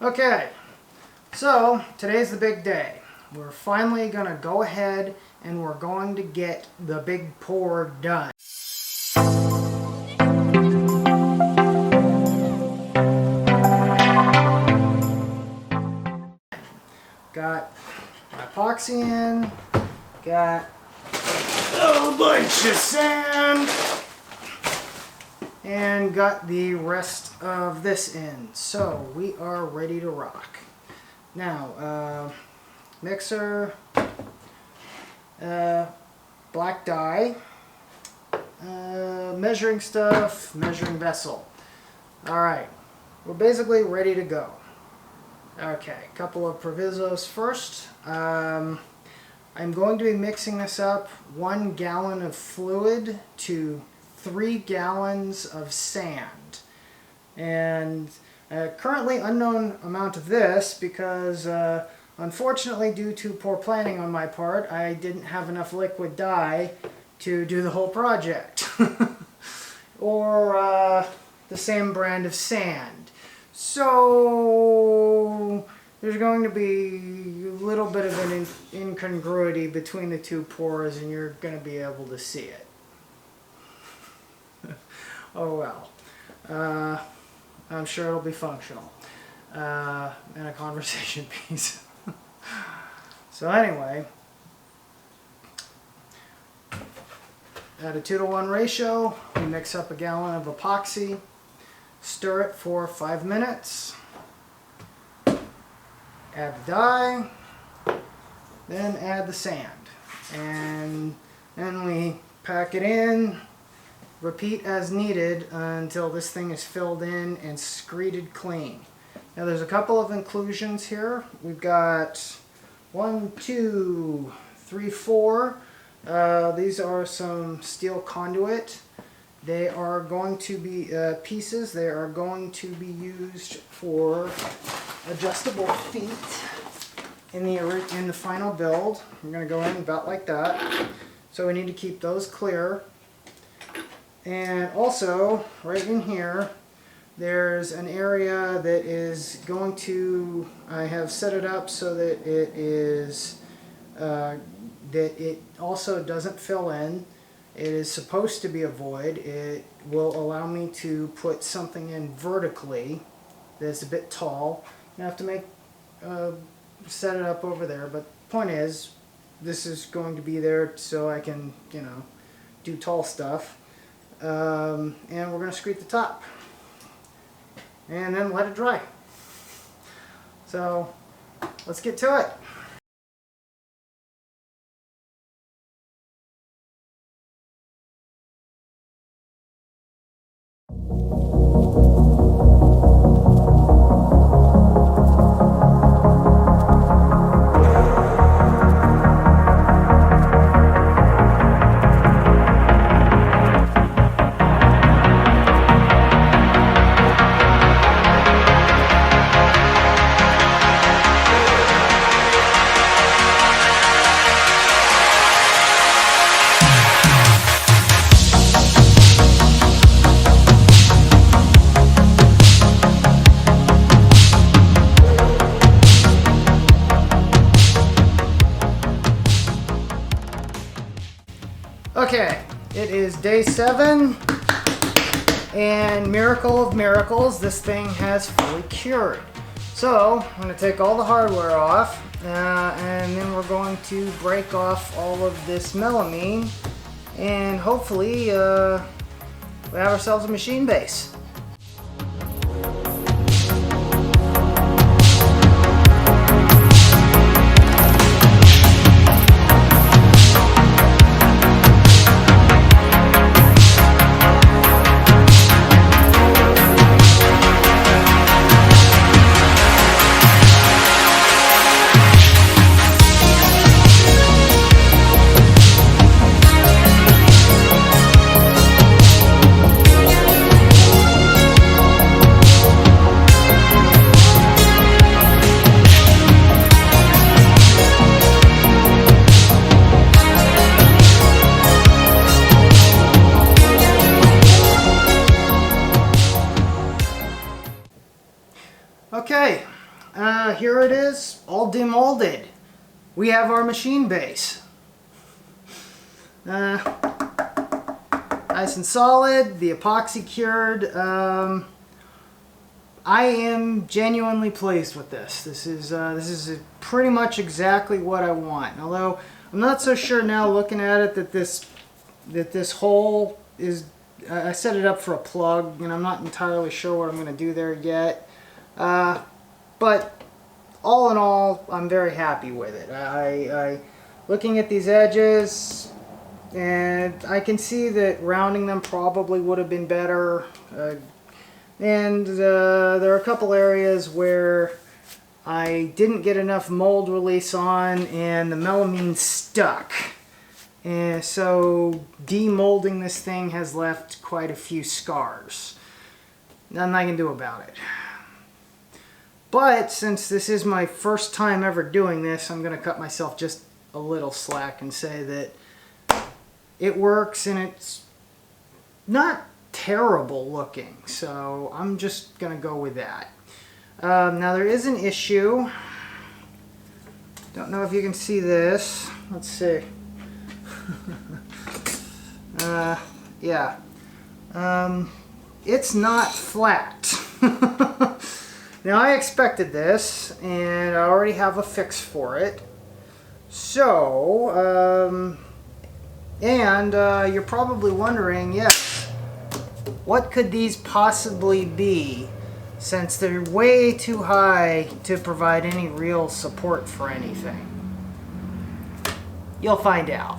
Okay, so today's the big day. We're finally going to go ahead and we're going to get the big pour done. Got my epoxy in, got a bunch of sand, and got the rest of this in. So we are ready to rock. Now, mixer, black dye, measuring stuff, measuring vessel. Alright, we're basically ready to go. Okay, a couple of provisos first. I'm going to be mixing this up 1 gallon of fluid to 3 gallons of sand. And currently unknown amount of this because unfortunately due to poor planning on my part, I didn't have enough liquid dye to do the whole project. Or the same brand of sand. So there's going to be a little bit of an incongruity between the two pours, and you're going to be able to see it. Oh well. I'm sure it'll be functional. And a conversation piece. So anyway, at a 2-to-1 ratio, we mix up 1 gallon of epoxy. Stir it for 5 minutes, add the dye, then add the sand, and then we pack it in, repeat as needed until this thing is filled in and screeded clean. Now there's a couple of inclusions here. We've got 1, 2, 3, 4. These are some steel conduit. They are going to be pieces. They are going to be used for adjustable feet in the final build. I'm going to go in about like that. So we need to keep those clear. And also, right in here, there's an area that is going to, I have set it up so that it is, that it also doesn't fill in. It is supposed to be a void. It will allow me to put something in vertically that's a bit tall. I have to set it up over there, but the point is, this is going to be there so I can, do tall stuff. And we're going to screed the top. And then let it dry. So, let's get to it. Okay, it is day 7, and miracle of miracles, this thing has fully cured. So, I'm going to take all the hardware off, and then we're going to break off all of this melamine, and hopefully we have ourselves a machine base. Okay, here it is, all demolded. We have our machine base. Nice and solid, the epoxy cured. I am genuinely pleased with this. This is pretty much exactly what I want. Although I'm not so sure now, looking at it, that this hole is. I set it up for a plug, and I'm not entirely sure what I'm going to do there yet. But all in all, I'm very happy with it. Looking at these edges, and I can see that rounding them probably would have been better. And there are a couple areas where I didn't get enough mold release on, and the melamine stuck. And so demolding this thing has left quite a few scars. Nothing I can do about it. But since this is my first time ever doing this, I'm going to cut myself just a little slack and say that it works, and it's not terrible looking. So I'm just going to go with that. Now there is an issue. Don't know if you can see this. Let's see. Yeah. It's not flat. Now I expected this, and I already have a fix for it. So, you're probably wondering, yes, what could these possibly be, since they're way too high to provide any real support for anything? You'll find out.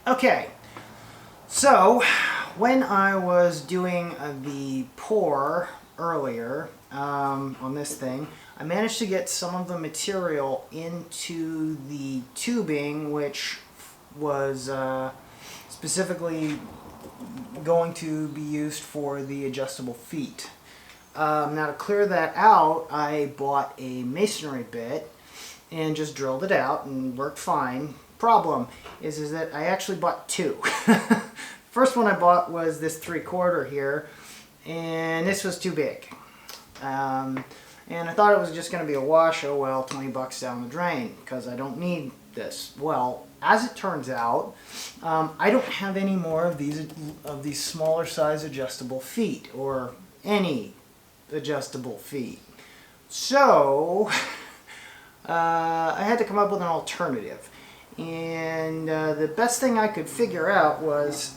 Okay, so when I was doing the pour earlier on this thing, I managed to get some of the material into the tubing, which was specifically going to be used for the adjustable feet. Now to clear that out, I bought a masonry bit and just drilled it out, and worked fine. Problem is that I actually bought two. First one I bought was this 3/4 here, and this was too big. And I thought it was just going to be a wash. Oh well, 20 bucks down the drain, because I don't need this. Well, as it turns out, I don't have any more of these smaller size adjustable feet, or any adjustable feet. So I had to come up with an alternative. And the best thing I could figure out was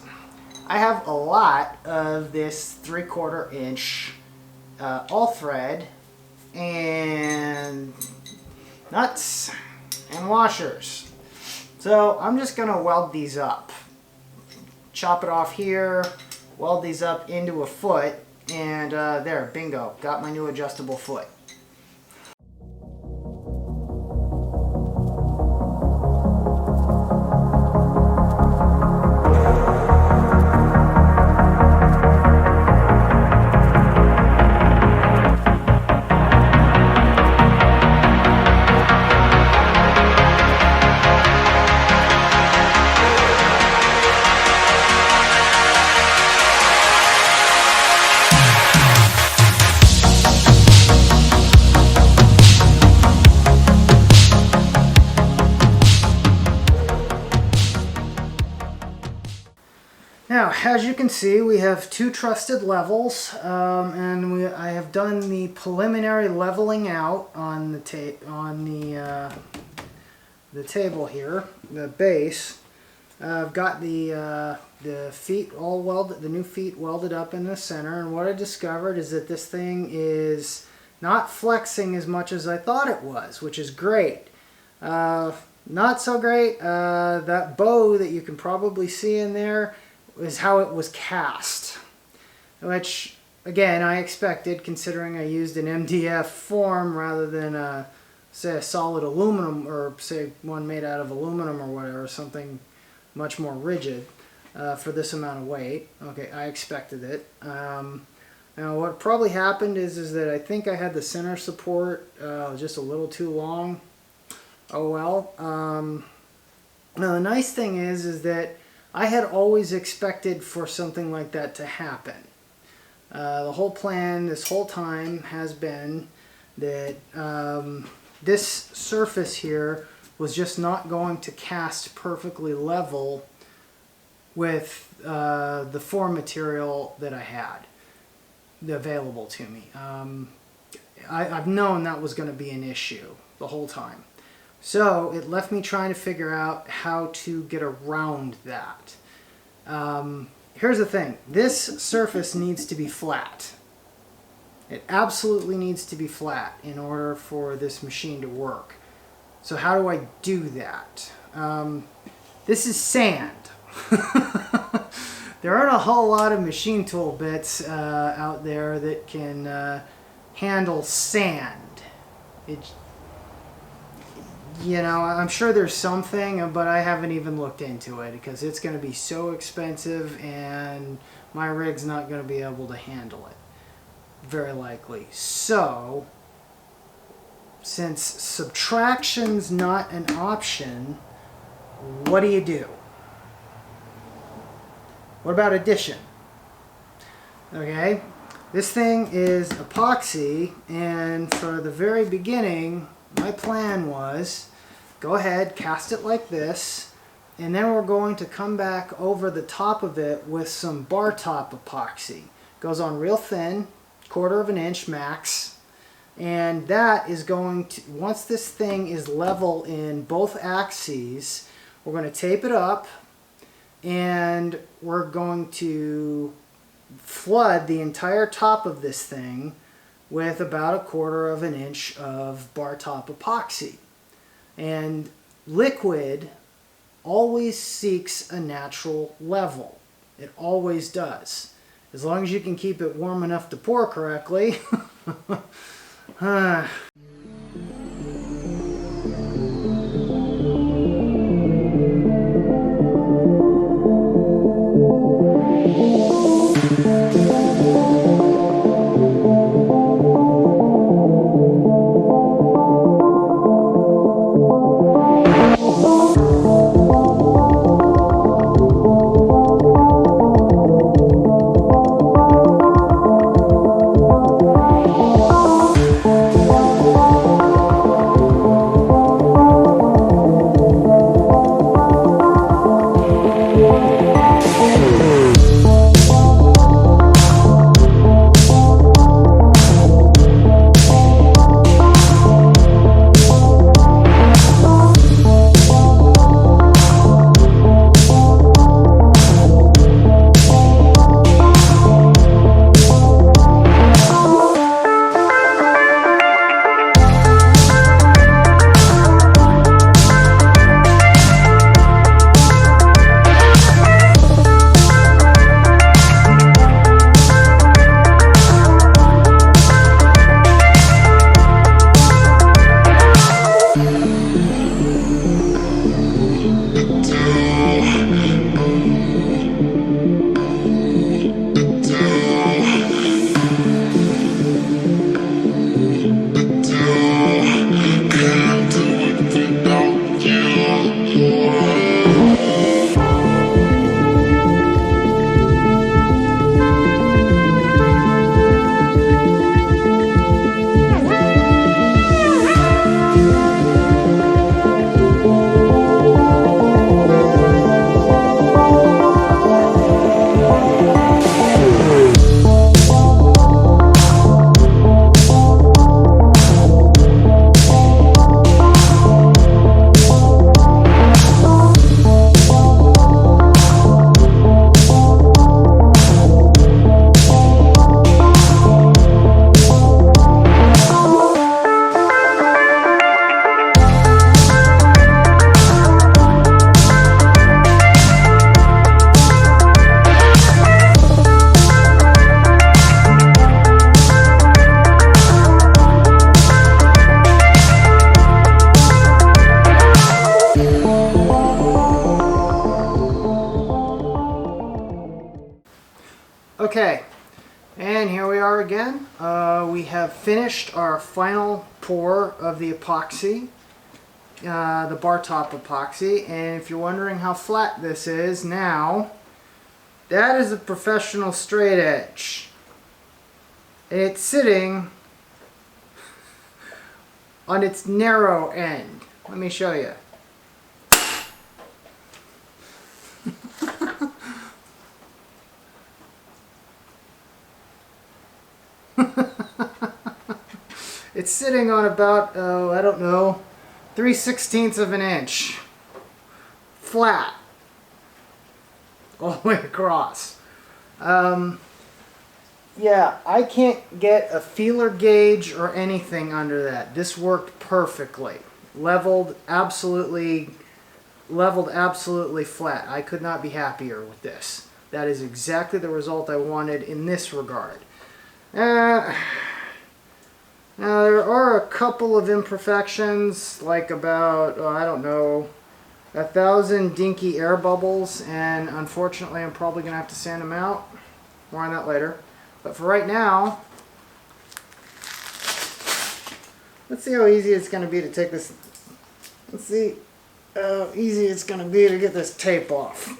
I have a lot of this 3/4 inch all thread and nuts and washers. So I'm just going to weld these up. Chop it off here, weld these up into a foot, and there, bingo, got my new adjustable foot. Now, as you can see, we have two trusted levels, and I have done the preliminary leveling out on the table here, the base. I've got the feet all welded, the new feet welded up in the center, and what I discovered is that this thing is not flexing as much as I thought it was, which is great. Not so great, that bow that you can probably see in there is how it was cast, which again I expected, considering I used an MDF form rather than say a solid aluminum, or say one made out of aluminum or whatever, something much more rigid for this amount of weight. Okay, I expected it. Now what probably happened is that I think I had the center support just a little too long. Oh well. Now the nice thing is that I had always expected for something like that to happen. The whole plan this whole time has been that this surface here was just not going to cast perfectly level with the form material that I had available to me. I've known that was going to be an issue the whole time. So it left me trying to figure out how to get around that. Here's the thing. This surface needs to be flat. It absolutely needs to be flat in order for this machine to work. So how do I do that? This is sand. There aren't a whole lot of machine tool bits out there that can handle sand. You know, I'm sure there's something, but I haven't even looked into it because it's going to be so expensive and my rig's not going to be able to handle it. Very likely. So, since subtraction's not an option, what do you do? What about addition? Okay, this thing is epoxy, and for the very beginning, my plan was go ahead, cast it like this, and then we're going to come back over the top of it with some bar top epoxy. Goes on real thin, 1/4 of an inch max, and that is going to, once this thing is level in both axes, we're going to tape it up and we're going to flood the entire top of this thing with about 1/4 of an inch of bar top epoxy. And liquid always seeks a natural level. It always does. As long as you can keep it warm enough to pour correctly. Okay, and here we are again. We have finished our final pour of the epoxy, the bar top epoxy. And if you're wondering how flat this is now, that is a professional straight edge. It's sitting on its narrow end. Let me show you. It's sitting on about, I don't know, 3/16 of an inch. Flat. All the way across. Yeah, I can't get a feeler gauge or anything under that. This worked perfectly. Leveled absolutely flat. I could not be happier with this. That is exactly the result I wanted in this regard. Now there are a couple of imperfections, like about, I don't know, 1,000 dinky air bubbles, and unfortunately I'm probably going to have to sand them out. More on that later. But for right now, let's see how easy it's going to be to take this, let's see how easy it's going to be to get this tape off.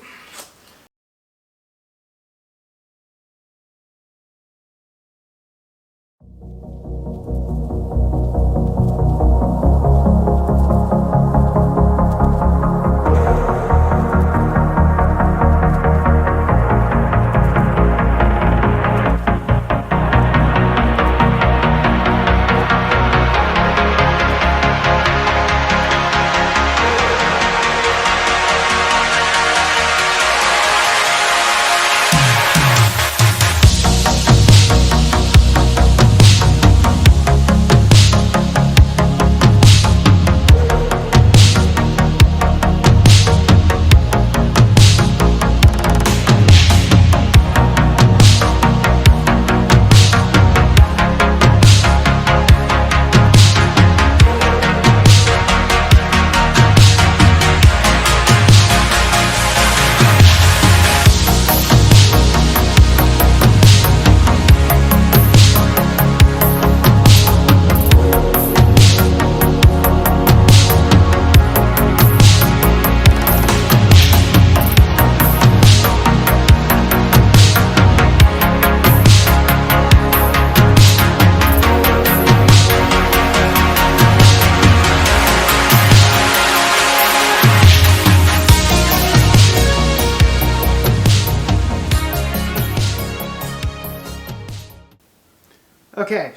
Okay,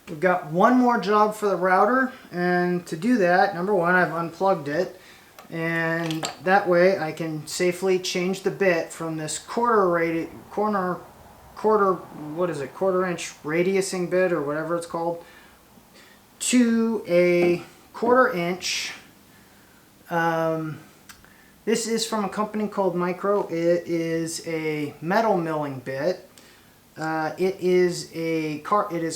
we've got one more job for the router, and to do that, number one, I've unplugged it, and that way I can safely change the bit from this quarter inch radiusing bit, or whatever it's called, to a 1/4 inch. This is from a company called Micro. It is a metal milling bit. It is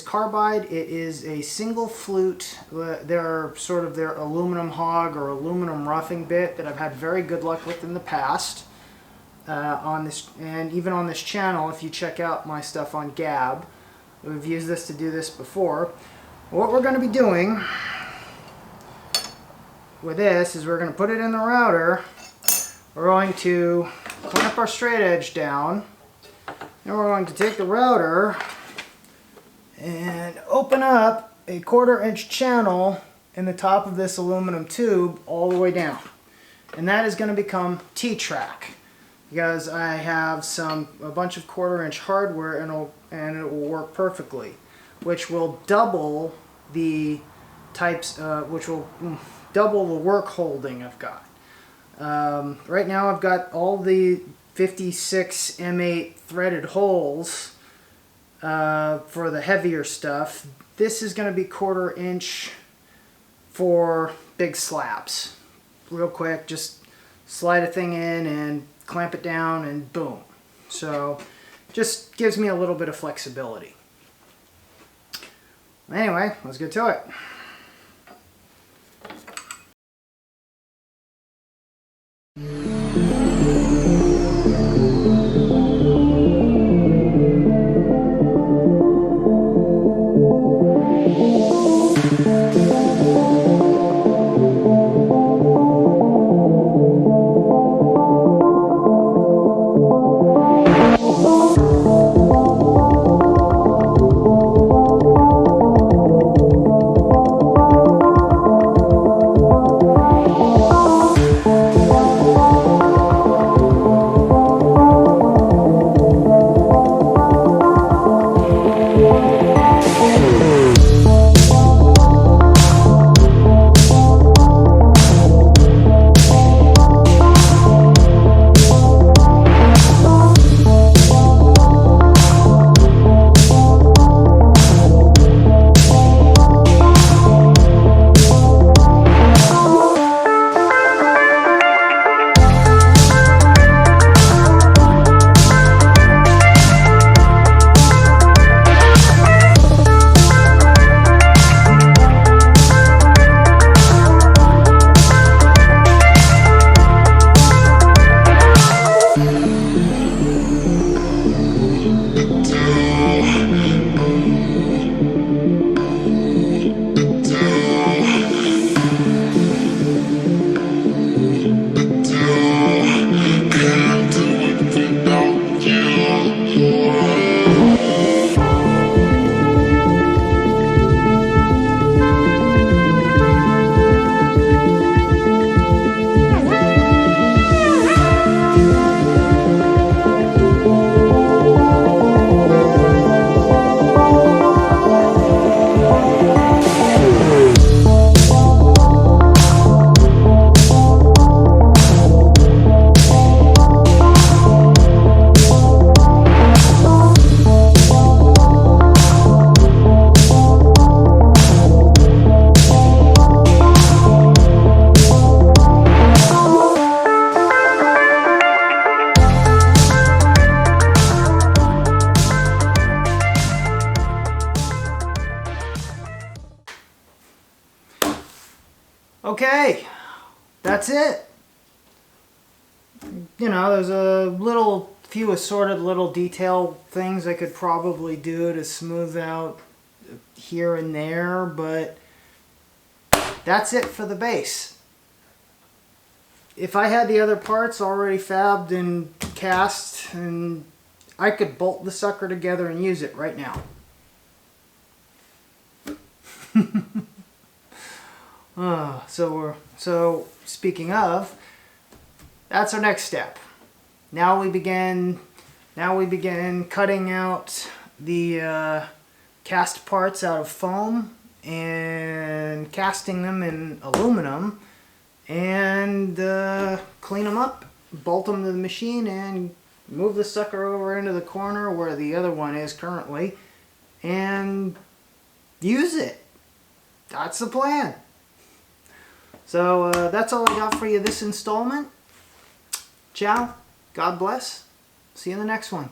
carbide. It is a single flute. They're sort of their aluminum hog or aluminum roughing bit that I've had very good luck with in the past. On this, and even on this channel, if you check out my stuff on Gab, we've used this to do this before. What we're going to be doing with this is we're going to put it in the router. We're going to clamp our straight edge down. Then we're going to take the router and open up a 1/4 inch channel in the top of this aluminum tube all the way down. And that is going to become T-track, because I have a bunch of 1/4 inch hardware, and it will work perfectly, which will double the double the work holding I've got. Right now I've got all the 56 M8 threaded holes for the heavier stuff. This is going to be 1/4 inch for big slabs. Real quick, just slide a thing in and clamp it down and boom. So just gives me a little bit of flexibility. Anyway, let's get to it. Okay, that's it. You know, there's a few assorted little detail things I could probably do to smooth out here and there, but that's it for the base. If I had the other parts already fabbed and cast, and I could bolt the sucker together and use it right now. So speaking of, that's our next step. Now we begin cutting out the cast parts out of foam and casting them in aluminum, and clean them up, bolt them to the machine, and move the sucker over into the corner where the other one is currently, and use it. That's the plan. So that's all I got for you this installment. Ciao. God bless. See you in the next one.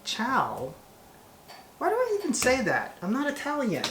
Ciao? Why do I even say that? I'm not Italian.